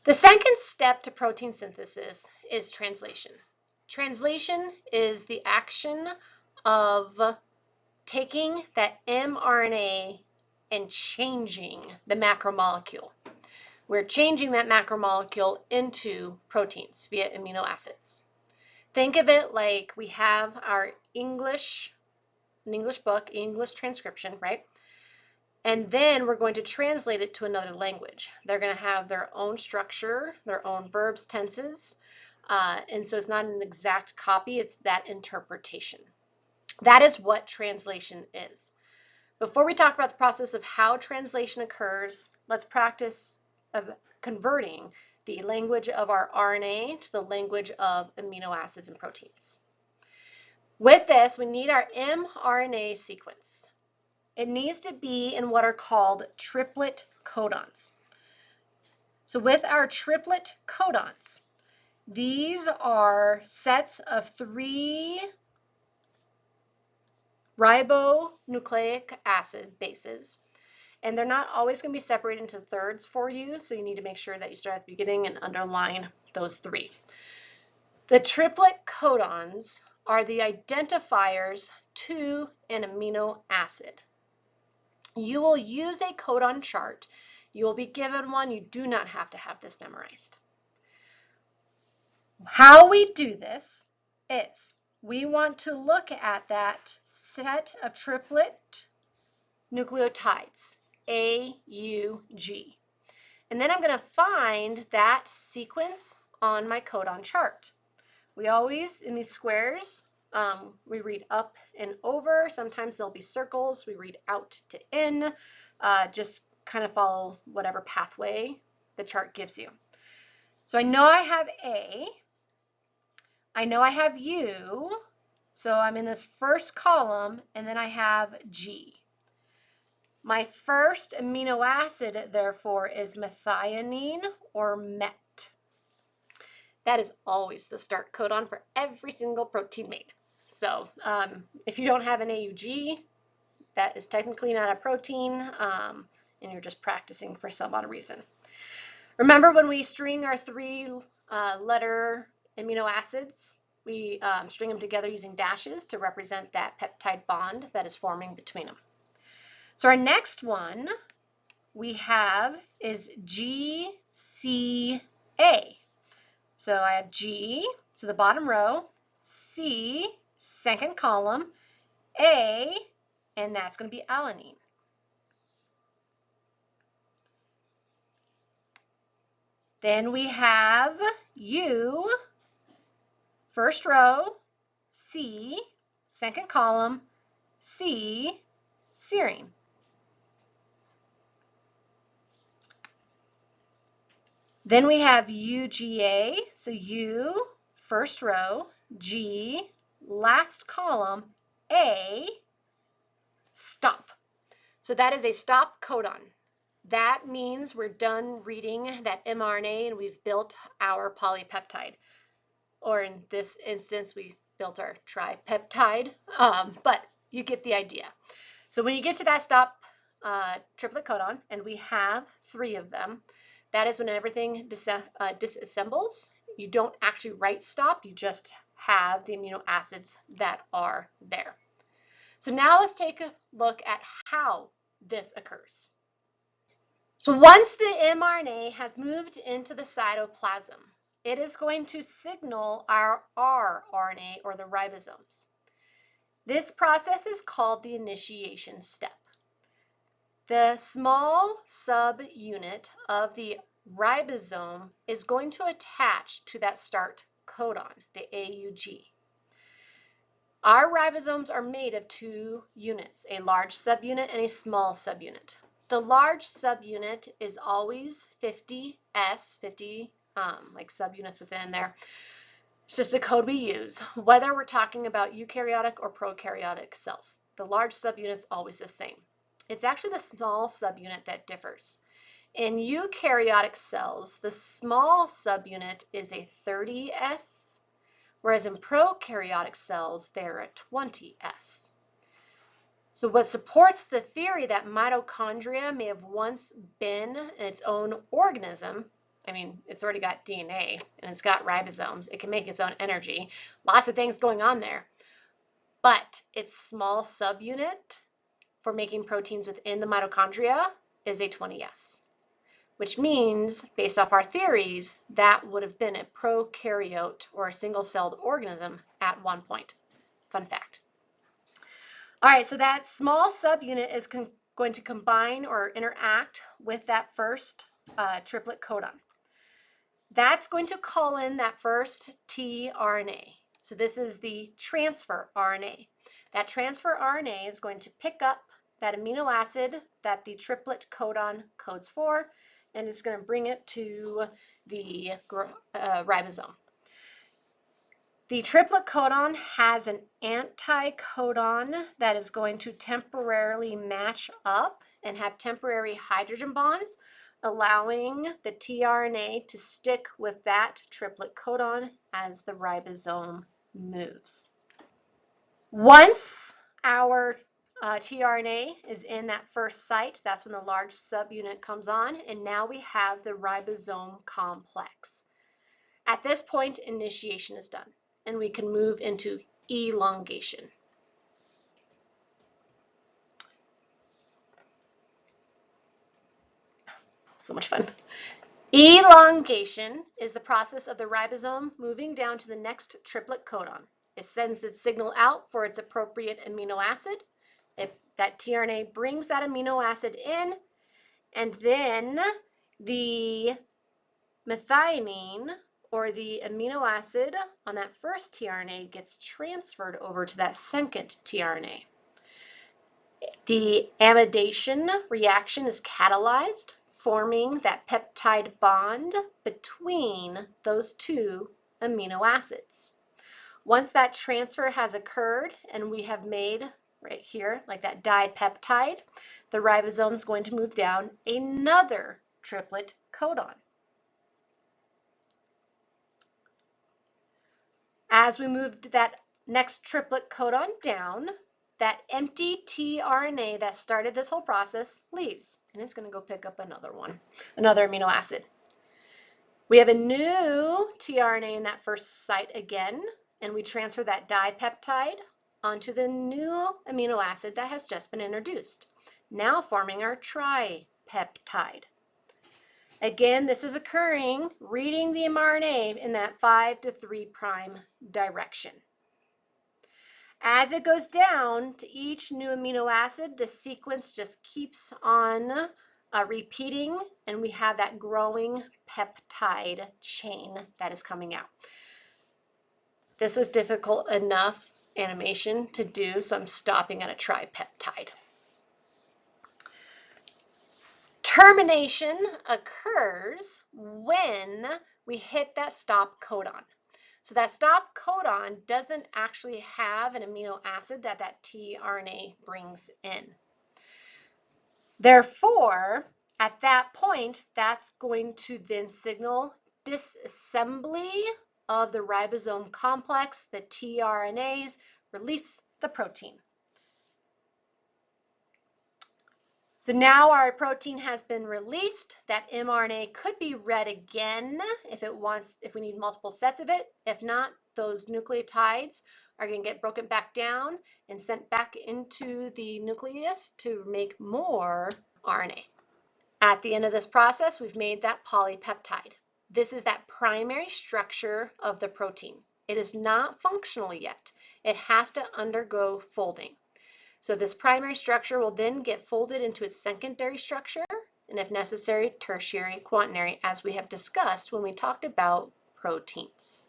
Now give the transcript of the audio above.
The second step to protein synthesis is translation. Translation is the action of taking that mRNA and changing the macromolecule. We're changing that macromolecule into proteins via amino acids. Think of it like we have our English book, English transcription, right? And then we're going to translate it to another language. They're going to have their own structure, their own verbs, tenses, and so it's not an exact copy, it's that interpretation. That is what translation is. Before we talk about the process of how translation occurs, let's practice of converting the language of our RNA to the language of amino acids and proteins. With this, we need our mRNA sequence. It needs to be in what are called triplet codons. So with our triplet codons, these are sets of 3 ribonucleic acid bases, and they're not always going to be separated into thirds for you, so you need to make sure that you start at the beginning and underline those 3. The triplet codons are the identifiers to an amino acid. You will use a codon chart. You will be given one. You do not have to have this memorized. How we do this is we want to look at that set of triplet nucleotides, AUG. And then I'm going to find that sequence on my codon chart. We always, in these squares, we read up and over. Sometimes there'll be circles. We read out to in. Just kind of follow whatever pathway the chart gives you. So I know I have A. I know I have U. So I'm in this first column, and then I have G. My first amino acid, therefore, is methionine or MET. That is always the start codon for every single protein made. So if you don't have an AUG, that is technically not a protein, and you're just practicing for some odd reason. Remember when we string our 3-letter amino acids, we string them together using dashes to represent that peptide bond that is forming between them. So our next one we have is GCA. So I have G, so the bottom row, C, second column, A, and that's going to be alanine. Then we have U, first row, C, second column, C, serine. Then we have UGA, so U, first row, G, last column, A, stop. So that is a stop codon. That means we're done reading that mRNA and we've built our polypeptide. Or in this instance, we built our tripeptide, but you get the idea. So when you get to that stop triplet codon, and we have 3 of them, that is when everything disassembles. You don't actually write stop, you just have the amino acids that are there. So now let's take a look at how this occurs. So once the mRNA has moved into the cytoplasm, it is going to signal our rRNA, or the ribosomes. This process is called the initiation step. The small subunit of the ribosome is going to attach to that start codon, the AUG. Our ribosomes are made of 2 units, a large subunit and a small subunit. The large subunit is always 50S, 50 like subunits within there. It's just a code we use, whether we're talking about eukaryotic or prokaryotic cells. The large subunit is always the same. It's actually the small subunit that differs. In eukaryotic cells, the small subunit is a 30S, whereas in prokaryotic cells, they're a 20S. So what supports the theory that mitochondria may have once been its own organism I mean, it's already got DNA and it's got ribosomes. It can make its own energy. Lots of things going on there. But its small subunit for making proteins within the mitochondria is a 20S, which means, based off our theories, that would have been a prokaryote or a single-celled organism at one point. Fun fact. All right, so that small subunit is going to combine or interact with that first triplet codon. That's going to call in that first tRNA. So this is the transfer RNA. That transfer RNA is going to pick up that amino acid that the triplet codon codes for, and it's going to bring it to the ribosome. The triplet codon has an anticodon that is going to temporarily match up and have temporary hydrogen bonds, allowing the tRNA to stick with that triplet codon as the ribosome moves. Once our tRNA is in that first site, that's when the large subunit comes on, and now we have the ribosome complex. At this point, initiation is done, and we can move into elongation. So much fun. Elongation is the process of the ribosome moving down to the next triplet codon. It sends its signal out for its appropriate amino acid. That tRNA brings that amino acid in, and then the methionine, or the amino acid on that first tRNA, gets transferred over to that second tRNA. The amidation reaction is catalyzed, forming that peptide bond between those two amino acids. Once that transfer has occurred and we have made right here like that dipeptide, the ribosome is going to move down another triplet codon. As we move to that next triplet codon down, that empty tRNA that started this whole process leaves, and it's going to go pick up another amino acid. We have a new tRNA in that first site again, and we transfer that dipeptide onto the new amino acid that has just been introduced, now forming our tripeptide. Again, this is occurring reading the mRNA in that 5' to 3' direction. As it goes down to each new amino acid, the sequence just keeps on repeating, and we have that growing peptide chain that is coming out. This was difficult enough animation to do, so I'm stopping at a tripeptide. Termination occurs when we hit that stop codon. So that stop codon doesn't actually have an amino acid that tRNA brings in. Therefore, at that point, that's going to then signal disassembly of the ribosome complex. The tRNAs release the protein. So now our protein has been released. That mRNA could be read again if we need multiple sets of it. If not, those nucleotides are going to get broken back down and sent back into the nucleus to make more RNA. At the end of this process, we've made that polypeptide. This is that primary structure of the protein. It is not functional yet. It has to undergo folding. So this primary structure will then get folded into its secondary structure, and if necessary, tertiary, quaternary, as we have discussed when we talked about proteins.